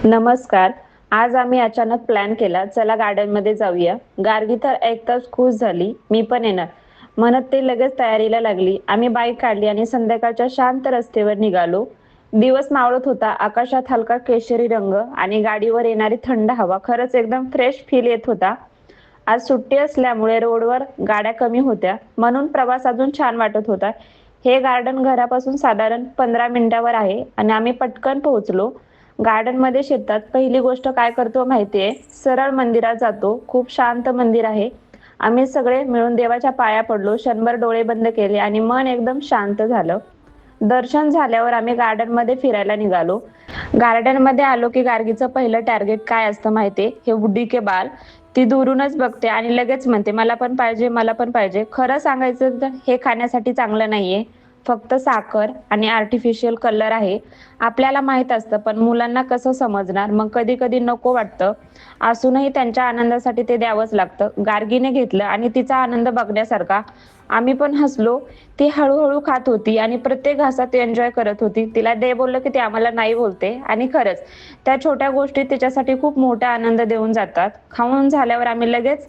नमस्कार. आज आम्ही अचानक प्लॅन केला, चला गार्डनमध्ये जाऊया. गार्गी तर ऐकताच खुश झाली, मी पण येणार. म्हणत ते लगेच तयारीला लागली. आम्ही बाईक काढली आणि संध्याकाळच्या शांत रस्त्यावर निघालो. दिवस मावळत होता, आकाशात हलका केशरी रंग आणि गाडीवर येणारी थंड हवा खरंच एकदम फ्रेश फील येत होता. आज सुट्टी असल्यामुळे रोडवर गाड्या कमी होत्या, म्हणून प्रवास अजून छान वाटत होता. हे गार्डन घरापासून साधारण 15 मिनिटावर आहे आणि आम्ही पटकन पोहोचलो. गार्डनमध्ये शिरतात पहिली गोष्ट काय करतो माहितीये? सरळ मंदिरात जातो. खूप शांत मंदिर आहे. आम्ही सगळे मिळून देवाच्या पाया पडलो. क्षणभर डोळे बंद केले आणि मन एकदम शांत झालं. दर्शन झाल्यावर आम्ही गार्डनमध्ये फिरायला निघालो. गार्डनमध्ये आलो की गार्गीचं पहिलं टार्गेट काय असतं माहितीये? हे बुड्डी के बाल. ती दुरूनच बघते आणि लगेच म्हणते, "मला पण पाहिजे, मला पण पाहिजे." खरं सांगायचं तर हे खाण्यासाठी चांगलं नाहीये. फक्त साखर आणि आर्टिफिशियल कलर आहे. आपल्याला माहीत असतं, पण मुलांना कसं समजणार? मग कधी-कधी नको वाटतं. असूनही त्यांच्या आनंदासाठी ते द्यावंच लागतं. गार्गीने घेतलं आणि तिचा आनंद बघण्यासारखा. आम्ही पण हसलो. ती हळू खात होती आणि प्रत्येक घासात एन्जॉय करत होती. तिला दे बोललं की ती आम्हाला नाही बोलते आणि खरंच त्या छोट्या गोष्टी तिच्यासाठी खूप मोठा आनंद देऊन जातात. खाऊन झाल्यावर आम्ही लगेच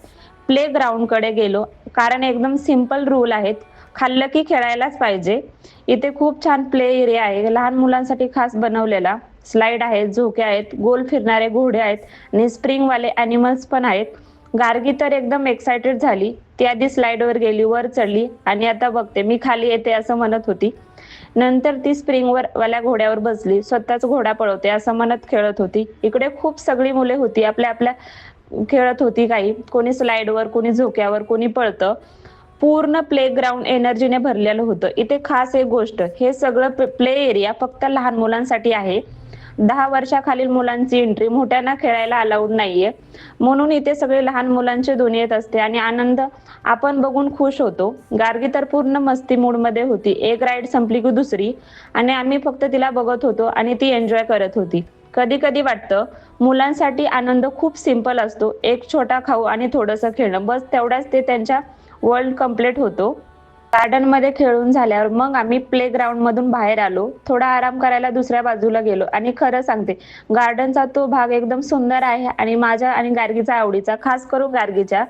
प्लेग्राऊंडकडे गेलो. कारण एकदम सिंपल रूल आहेत. खाल्लं की खेळायलाच पाहिजे. इथे खूप छान प्ले एरिया आहे. लहान मुलांसाठी खास बनवलेला. स्लाईड आहेत, झोके आहेत, गोल फिरणारे घोडे आहेत आणि स्प्रिंगवाले ॲनिमल्स पण आहेत. गार्गी तर एकदम एक्सायटेड झाली. ती आधी स्लाईडवर गेली, वर चढली आणि आता बघते मी खाली येते असं म्हणत होती. नंतर ती स्प्रिंगवर वाल्या घोड्यावर बसली. स्वतःच घोडा पळवते असं म्हणत खेळत होती. इकडे खूप सगळी मुले होती. आपल्या आपल्या खेळत होती काही. कोणी स्लाईडवर, कोणी झोक्यावर, कोणी पळतं. पूर्ण प्लेग्राऊंड एनर्जीने भरलेलं होतं. इथे खास एक गोष्ट, हे सगळं प्ले एरिया फक्त लहान मुलांसाठी आहे. 10 वर्षाखालील मुलांची एंट्री, मोठ्यांना खेळायला अलाउड नाहीये. म्हणून इथे सगळे लहान मुलांची दुनियेत असते आणि आनंद आपण बघून खुश होतो. गार्गी तर पूर्ण मस्ती मूडमध्ये होती. एक राईड संपली की दुसरी आणि आम्ही फक्त तिला बघत होतो आणि ती एन्जॉय करत होती. कधी-कधी वाटतं, मुलांसाठी आनंद खूप सिंपल असतो. एक छोटा खाऊ आणि थोडंसं खेळणं, बस तेवढ्याच ते त्यांच्या वर्ल्ड कंप्लीट होतो. गार्डनमध्ये खेळून झाल्यावर मग आम्ही प्लेग्राऊंडमधून बाहेर आलो. थोडा आराम करायला दुसऱ्या बाजूला गेलो आणि खरं सांगते, गार्डनचा तो भाग एकदम सुंदर आहे आणि माझ्या आणि गार्गीचा आवडीचा, खास करून गार्गीच्या.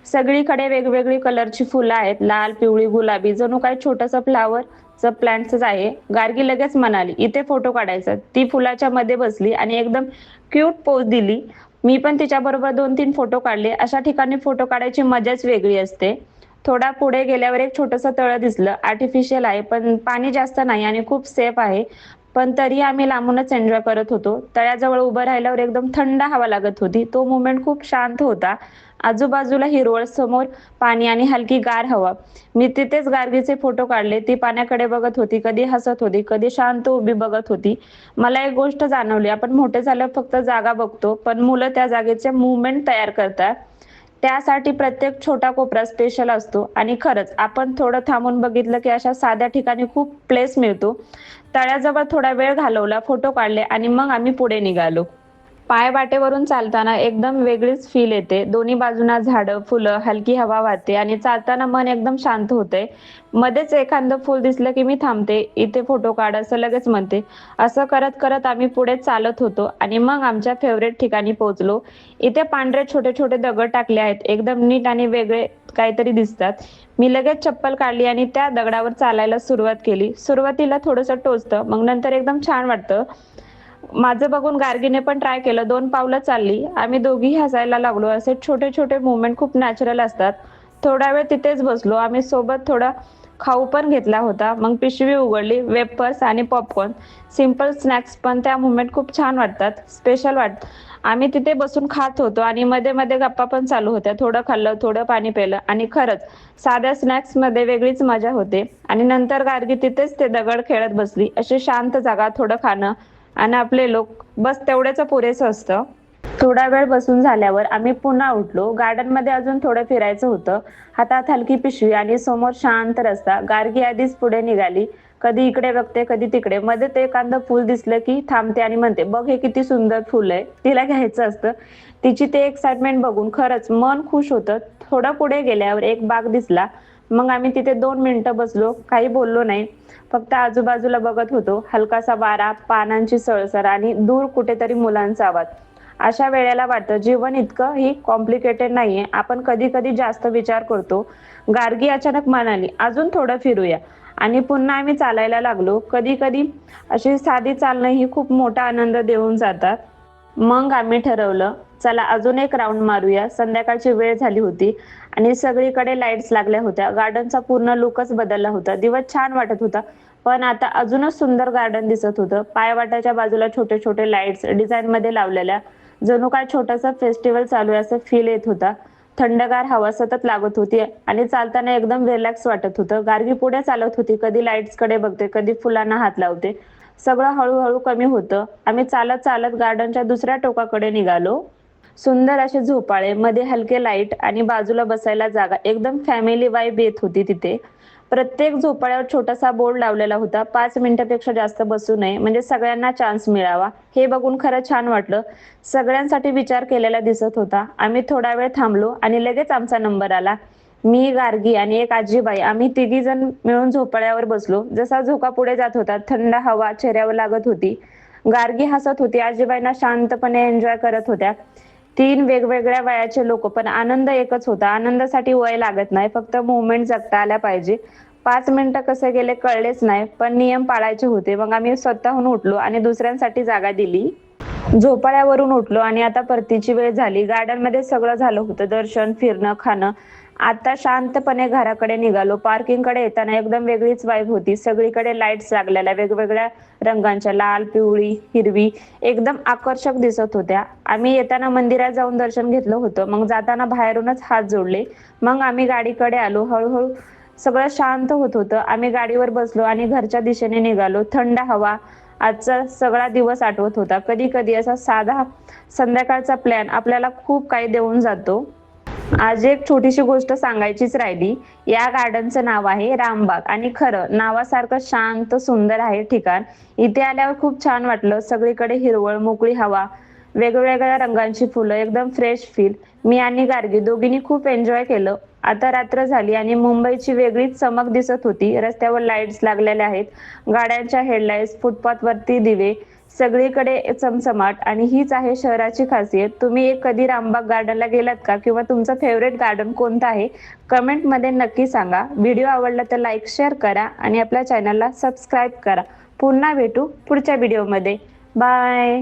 सगळीकडे वेगवेगळी कलरची फुलं आहेत. लाल, पिवळी, गुलाबी, जणू काही छोटंसं फ्लॉवरचं प्लांटच आहे. गार्गी लगेच म्हणाली, "इथे फोटो काढायचा." ती फुलाच्या मध्ये बसली आणि एकदम क्यूट पोज दिली. मी पण तिच्याबरोबर 2-3 फोटो काढले. अशा ठिकाणी फोटो काढायची मजाच वेगळी असते. थोडा पुढे गेल्यावर एक छोटंसं तळं दिसलं. आर्टिफिशियल आहे, पण पाणी जास्त नाही आणि खूप सेफ आहे. पण तरी आम्ही लांबूनच एन्जॉय करत होतो. तळ्याजवळ उभं राहिल्यावर एकदम थंड हवा लागत होती. तो मोमेंट खूप शांत होता. आजूबाजूला हिरवळ, समोर पाणी आणि हलकी गार हवा. मी तिथेच गार्गीचे फोटो काढले. ती पाण्याकडे बघत होती, कधी हसत होती, कधी शांत उभी बघत होती. मला एक गोष्ट जाणवली, आपण मोठे झाल्यावर फक्त जागा बघतो, पण मुलं त्या जागेचे मूव्हमेंट तयार करतात. त्यासाठी प्रत्येक छोटा कोपरा स्पेशल असतो आणि खरंच आपण थोडं थांबून बघितलं की अशा साध्या ठिकाणी खूप प्लेस मिळतो. तळ्याजवळ थोडा वेळ घालवला, फोटो काढले आणि मग आम्ही पुढे निघालो. पायवाटेवरून चालताना एकदम वेगळीच फील येते. दोन्ही बाजूंना झाडं, फुलं, हलकी हवा वाहते आणि चालताना मन एकदम शांत होतंय. मध्येच एखादं फूल दिसलं की मी थांबते, "इथे फोटो काढ," असं लगेच म्हणते. असं करत आम्ही पुढे चालत होतो आणि मग आमच्या फेव्हरेट ठिकाणी पोहोचलो. इथे पांढरे छोटे-छोटे दगड टाकले आहेत. एकदम नीट आणि वेगळे काहीतरी दिसतात. मी लगेच चप्पल काढली आणि त्या दगडावर चालायला सुरुवात केली. सुरुवातीला थोडंसं टोचतं, मग नंतर एकदम छान वाटतं. माझं बघून गार्गीने पण ट्राय केलं. 2 पावलं चालली. आम्ही दोघीही हसायला लागलो. असे छोटे-छोटे मूव्हमेंट खूप नॅचरल असतात. थोडा वेळ तिथेच बसलो. आम्ही सोबत थोडा खाऊ पण घेतला होता. मग पिशवी उघडली, वेफर्स आणि पॉपकॉर्न. सिंपल स्नॅक्स पण त्या मूव्हमेंट खूप छान वाटतात, स्पेशल वाटतं. आम्ही तिथे बसून खात होतो आणि मध्ये-मध्ये गप्पा पण चालू होत्या. थोडं खाल्लं, थोडं पाणी पिलं आणि खरंच साध्या स्नॅक्समध्ये वेगळीच मजा होते. आणि नंतर गार्गी तिथेच ते दगड खेळत बसली. अशी शांत जागा, थोडं खाणं आणि आपले लोक, बस तेवढ्याचं पुरेसं असतं. थोडा वेळ बसून झाल्यावर आम्ही पुन्हा उठलो. गार्डनमध्ये अजून थोडं फिरायचं होतं. हातात हलकी पिशवी आणि समोर शांत रस्ता. गार्गी आधीच पुढे निघाली. कधी इकडे बघते, कधी तिकडे. मध्ये ते एखादं फूल दिसलं की थांबते आणि म्हणते, "बघ हे किती सुंदर फूल आहे." तिला घ्यायचं असतं. तिची ते एक्साइटमेंट बघून खरंच मन खुश होतं. थोडं पुढे गेल्यावर एक बाग दिसला. मग आम्ही तिथे 2 मिनिटं बसलो, काही बोललो नाही. फक्त आजूबाजूला बघत होतो. हलकासा वारा, पानांची सळसळ आणि दूर कुठेतरी मुलांचा आवाज. अशा वेळेला वाटतं जीवन इतकंही कॉम्प्लिकेटेड नाहीये. आपण कधी-कधी जास्त विचार करतो. गार्गी अचानक म्हणाली, "अजून थोडं फिरूया." आणि पुन्हा आम्ही चालायला लागलो. कधी-कधी अशी साधी चालणं ही खूप मोठा आनंद देऊन जातात. मग आम्ही ठरवलं, चला अजून एक राउंड मारूया. संध्याकाळची वेळ झाली होती आणि सगळीकडे लाईट्स लागल्या होत्या. गार्डनचा पूर्ण लूकच बदलला होता. दिवस छान वाटत होता, पण आता अजूनच सुंदर गार्डन दिसत होतं. पायवाटाच्या बाजूला छोटे-छोटे लाईट्स डिझाइनमध्ये लावलेल्या. जणू काय छोटासा फेस्टिव्हल चालू आहे असं फील येत होता. थंडगार हवा सतत लागत होती आणि चालताना एकदम रिलॅक्स वाटत होतं. गार्गी पुढे चालत होती. कधी लाईट्सकडे बघते, कधी फुलांना हात लावते. सगळं हळू कमी होतं. आम्ही चालत-चालत गार्डनच्या दुसऱ्या टोकाकडे निघालो. सुंदर असे झोपाळे, मध्ये हलके लाईट आणि बाजूला बसायला जागा. एकदम फॅमिली वाइब येत होती तिथे. प्रत्येक झोपाळ्यावर छोटासा बोर्ड लावलेला होता. 5 मिनिटापेक्षा जास्त बसू नये, म्हणजे सगळ्यांना चान्स मिळावा. हे बघून खरंच छान वाटलं. सगळ्यांसाठी विचार केलेला दिसत होता. आम्ही थोडा वेळ थांबलो आणि लगेच आमचा नंबर आला. मी, गार्गी आणि एक आजीबाई आम्ही तिघीजण मिळून झोपाळ्यावर बसलो. जसा झोका पुढे जात होता, थंड हवा चेहऱ्यावर लागत होती. गार्गी हसत होती, आजीबाईंना शांतपणे एन्जॉय करत होत्या. 3 वेगवेगळ्या वयाचे लोकं, पण आनंद एकच होता. आनंदासाठी वय लागत नाही, फक्त मोमेंट जगता आल्या पाहिजे. 5 मिनिटं कसे गेले कळलेच नाही, पण नियम पाळायचे होते. मग आम्ही स्वतःहून उठलो आणि दुसऱ्यांसाठी जागा दिली. झोपाळ्यावरून उठलो आणि आता परतीची वेळ झाली. गार्डनमध्ये सगळं झालं होतं. दर्शन, फिरणं, खाणं. आता शांतपणे घराकडे निघालो. पार्किंगकडे येताना एकदम वेगळीच वाईब होती. सगळीकडे लाईट्स लागलेल्या, वेगवेगळ्या रंगांच्या, लाल, पिवळी, हिरवी, एकदम आकर्षक दिसत होत्या. आम्ही येताना मंदिरात जाऊन दर्शन घेतलं होतं. मग जाताना बाहेरूनच हात जोडले. मग आम्ही गाडीकडे आलो. हळू सगळं शांत होत होतं. आम्ही गाडीवर बसलो आणि घरच्या दिशेने निघालो. थंड हवा, आजचा सगळा दिवस आठवत होता. कधी-कधी असा साधा संध्याकाळचा प्लॅन आपल्याला खूप काही देऊन जातो. आज एक छोटीशी गोष्ट सांगायचीच राहिली. या गार्डनचं नाव आहे रामबाग आणि खरं नावासारखं शांत, सुंदर आहे ठिकाण. इथे आल्यावर खूप छान वाटलं. सगळीकडे हिरवळ, मोकळी हवा, वेगवेगळ्या रंगांची फुलं, एकदम फ्रेश फील. मी आणि गार्गी दोघींनी खूप एन्जॉय केलं. आता रात्र झाली आणि मुंबईची वेगळीच चमक दिसत होती. रस्त्यावर लाईट्स लागलेल्या आहेत, गाड्यांच्या हेडलाईट्स, फुटपाथवरती दिवे, सगळीकडे चमचमाट. आणि हीच आहे शहराची खासियत. तुम्ही कधी रामबाग गार्डनला गेलात का? किंवा तुमचं फेवरेट गार्डन कोणतं आहे? कमेंटमध्ये नक्की सांगा. व्हिडिओ आवडला तर लाईक, शेअर करा आणि आपल्या चॅनलला सबस्क्राईब करा. पुन्हा भेटू पुढच्या व्हिडिओमध्ये. बाय.